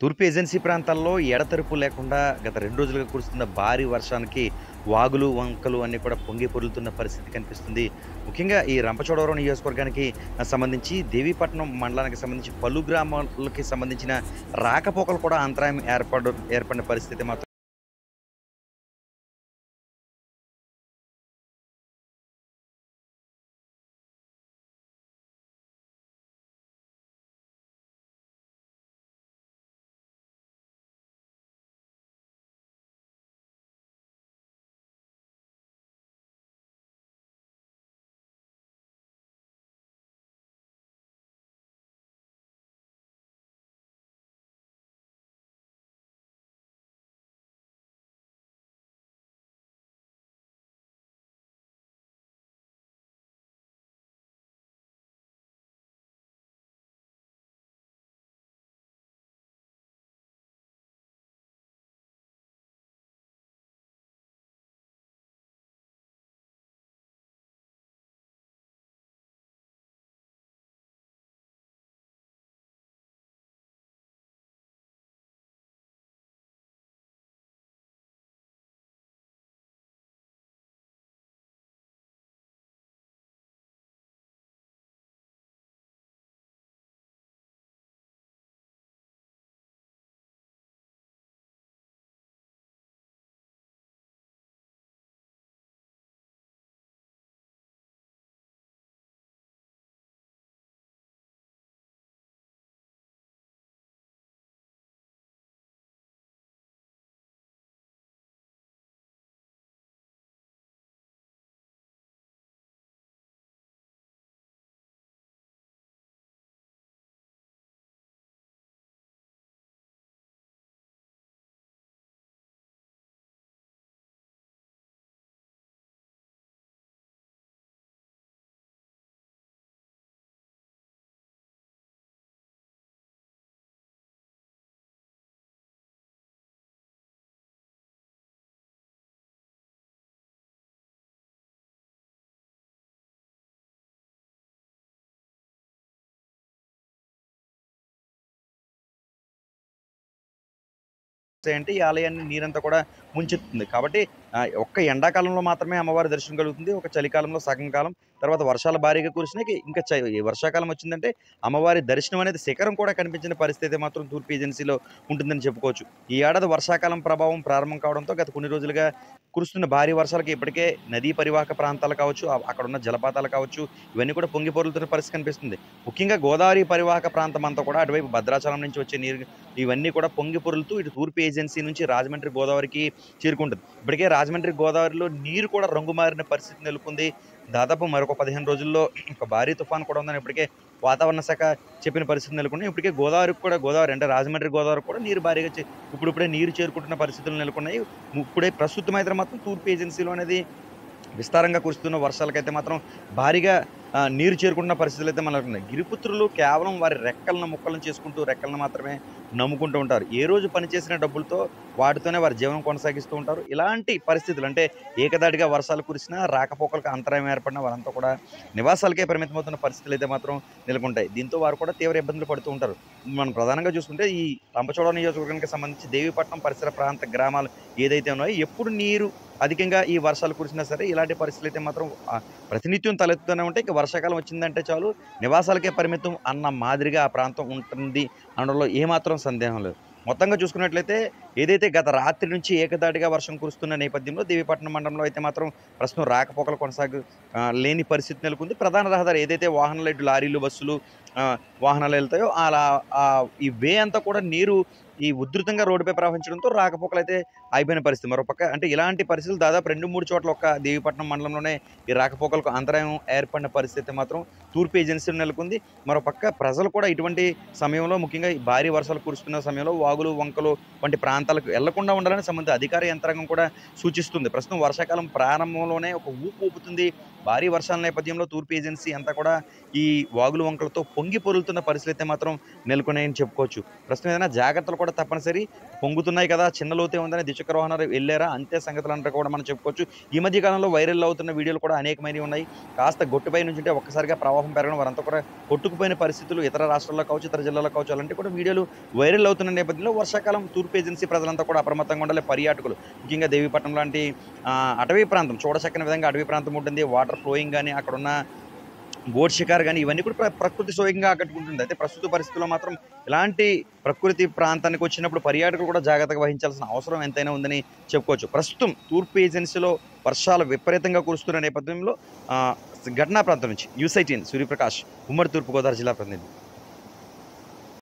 తూర్పు ఏజెన్సీ ప్రాంతాల్లో ఎడతెరిపి లేకుండా గత 2 రోజులుగా కురుస్తున్న భారీ వర్షానికి వాగులు, వంకలు అన్నీ కూడా పొంగి పొర్లుతున్న పరిస్థితి కనిపిస్తుంది. ముఖ్యంగా ఈ రంపచోడవరం నియోజకవర్గానికి సంబంధించి దేవీపట్నం మండలానికి సంబంధించి పలు గ్రామాలకి సంబంధించిన రాకపోకలు కూడా అంతరాయం ఏర్పడిన పరిస్థితి మాత్రం ఏంటి ఈ ఆలయాన్ని నీరంతా కూడా ముంచెత్తుతుంది. కాబట్టి ఒక్క ఎండాకాలంలో మాత్రమే అమ్మవారి దర్శనం కలుగుతుంది. ఒక చలికాలంలో సగం కాలం, తర్వాత వర్షాలు భారీగా కురిసినాయి. ఇంకా ఈ వర్షాకాలం వచ్చిందంటే అమ్మవారి దర్శనం అనేది శిఖరం కూడా కనిపించిన పరిస్థితి మాత్రం తూర్పు ఏజెన్సీలో ఉంటుందని చెప్పుకోవచ్చు. ఈ ఏడాది వర్షాకాలం ప్రభావం ప్రారంభం కావడంతో గత కొన్ని రోజులుగా కురుస్తున్న భారీ వర్షాలకి ఇప్పటికే నదీ పరివాహక ప్రాంతాలు కావచ్చు, అక్కడున్న జలపాతాలు కావచ్చు, ఇవన్నీ కూడా పొంగి పొర్లుతున్న పరిస్థితి కనిపిస్తుంది. ముఖ్యంగా గోదావరి పరివాహక ప్రాంతం అంతా కూడా అటువైపు భద్రాచలం నుంచి వచ్చే నీరు ఇవన్నీ కూడా పొంగి పొర్లుతూ ఇటు తూర్పు ఏజెన్సీ నుంచి రాజమండ్రి గోదావరికి చేరుకుంటుంది. ఇప్పటికే రాజమండ్రి గోదావరిలో నీరు కూడా రంగు మారిన పరిస్థితి నెలకొంది. దాదాపు మరొక 15 రోజుల్లో ఒక భారీ తుఫాను కూడా ఉందని ఇప్పటికే వాతావరణ శాఖ చెప్పిన పరిస్థితి నెలకొన్నాయి. ఇప్పటికే గోదావరి అంటే రాజమండ్రి గోదావరి కూడా నీరు భారీగా ఇప్పుడిప్పుడే నీరు చేరుకుంటున్న పరిస్థితులు నెలకొన్నాయి. ఇప్పుడే ప్రస్తుతం అయితే మాత్రం తూర్పు ఏజెన్సీలో అనేది విస్తారంగా కురుస్తున్న వర్షాలకైతే మాత్రం భారీగా నీరు చేరుకుంటున్న పరిస్థితులైతే మనకున్నాయి. గిరిపుత్రులు కేవలం వారి రెక్కలను ముక్కలను చేసుకుంటూ రెక్కలను మాత్రమే నమ్ముకుంటూ ఉంటారు. ఏ రోజు పనిచేసిన డబ్బులతో వాటితోనే వారి జీవనం కొనసాగిస్తూ ఉంటారు. ఇలాంటి పరిస్థితులు అంటే ఏకదాటిగా వర్షాలు కురిసినా రాకపోకలకు అంతరాయం ఏర్పడిన వారంతా కూడా నివాసాలకే పరిమితమవుతున్న పరిస్థితులు అయితే మాత్రం నెలకొంటాయి. దీంతో వారు కూడా తీవ్ర ఇబ్బందులు పడుతూ ఉంటారు. మనం ప్రధానంగా చూసుకుంటే ఈ రంపచోడవరం నియోజకవర్గానికి సంబంధించి దేవీపట్నం పరిసర ప్రాంత గ్రామాలు ఏదైతే ఉన్నాయో ఎప్పుడు నీరు అధికంగా ఈ వర్షాలు కురిసినా సరే ఇలాంటి పరిస్థితులు అయితే మాత్రం ప్రతినిత్యం తలెత్తుతూనే ఉంటాయి. ఇక వర్షాకాలం వచ్చిందంటే చాలు నివాసాలకే పరిమితం అన్న మాదిరిగా ఆ ప్రాంతం ఉంటుంది అనడంలో ఏమాత్రం సందేహం లేదు. మొత్తంగా చూసుకున్నట్లయితే ఏదైతే గత రాత్రి నుంచి ఏకదాటిగా వర్షం కురుస్తున్న నేపథ్యంలో దేవీపట్నం మండలంలో అయితే మాత్రం ప్రస్తుతం రాకపోకలు లేని పరిస్థితి నెలకొంది. ప్రధాన రహదారి ఏదైతే వాహనాలు ఇటు లారీలు, బస్సులు వాహనాలు వెళ్తాయో అలా ఈ వే అంతా కూడా నీరు ఈ ఉధృతంగా రోడ్డుపై ప్రవహించడంతో రాకపోకలైతే ఆగిపోయిన పరిస్థితి. మరోపక్క అంటే ఇలాంటి పరిస్థితులు దాదాపు 2, 3 చోట్ల ఒక్క దేవీపట్నం మండలంలోనే ఈ రాకపోకలకు అంతరాయం ఏర్పడిన పరిస్థితి మాత్రం తూర్పు ఏజెన్సీలో నెలకొంది. మరోపక్క ప్రజలు కూడా ఇటువంటి సమయంలో ముఖ్యంగా ఈ భారీ వర్షాలు కురుస్తున్న సమయంలో వాగులు, వంకలు వంటి ప్రాంతాలకు వెళ్లకుండా ఉండాలని సంబంధిత అధికార యంత్రాంగం కూడా సూచిస్తుంది. ప్రస్తుతం వర్షాకాలం ప్రారంభంలోనే ఒక ఊపు ఊపుతుంది భారీ వర్షాల నేపథ్యంలో తూర్పు ఏజెన్సీ అంతా కూడా ఈ వాగులు వంకలతో పొంగి పొరులుతున్న పరిస్థితి అయితే మాత్రం నెలకొన్నాయని చెప్పుకోవచ్చు. ప్రస్తుతం ఏదైనా జాగ్రత్తలు కూడా తప్పనిసరి. పొంగుతున్నాయి కదా, చిన్న లోతే ఉందని ద్విచక్ర వాహనాలు వెళ్ళారా, అంతే సంగతులంతా కూడా మనం చెప్పుకోవచ్చు. ఈ మధ్య కాలంలో వైరల్ అవుతున్న వీడియోలు కూడా అనేకమైనవి ఉన్నాయి. కాస్త గొట్టుపై నుంచుంటే ఒక్కసారిగా ప్రవాహం పెరగడం, వారంతా కూడా కొట్టుకుపోయిన పరిస్థితులు ఇతర రాష్ట్రాల్లో కావచ్చు, ఇతర జిల్లాల్లో కావచ్చు, అలాంటి కూడా వీడియోలు వైరల్ అవుతున్న నేపథ్యంలో వర్షాకాలం తూర్పు ఏజెన్సీ ప్రజలంతా కూడా అప్రమత్తంగా ఉండాలి. పర్యాటకులు ముఖ్యంగా దేవీపట్నం లాంటి అటవీ ప్రాంతం, చూడచక్కని విధంగా అటవీ ప్రాంతం ఉంటుంది. వాటర్ ఫ్లోయింగ్ గాని, అక్కడున్న బోట్ షికారు గాని ఇవన్నీ కూడా ప్రకృతి సోయంగా ఆకట్టుకుంటుంది. అయితే ప్రస్తుత పరిస్థితుల్లో మాత్రం ఇలాంటి ప్రకృతి ప్రాంతానికి వచ్చినప్పుడు పర్యాటకులు కూడా జాగ్రత్తగా వహించాల్సిన అవసరం ఎంతైనా ఉందని చెప్పుకోవచ్చు. ప్రస్తుతం తూర్పు ఏజెన్సీలో వర్షాలు విపరీతంగా కురుస్తున్న నేపథ్యంలో ఘటనా ప్రాంతం నుంచి న్యూస్ 18 సూర్యప్రకాష్, ఉమ్మడి తూర్పుగోదావరి జిల్లా ప్రతినిధి.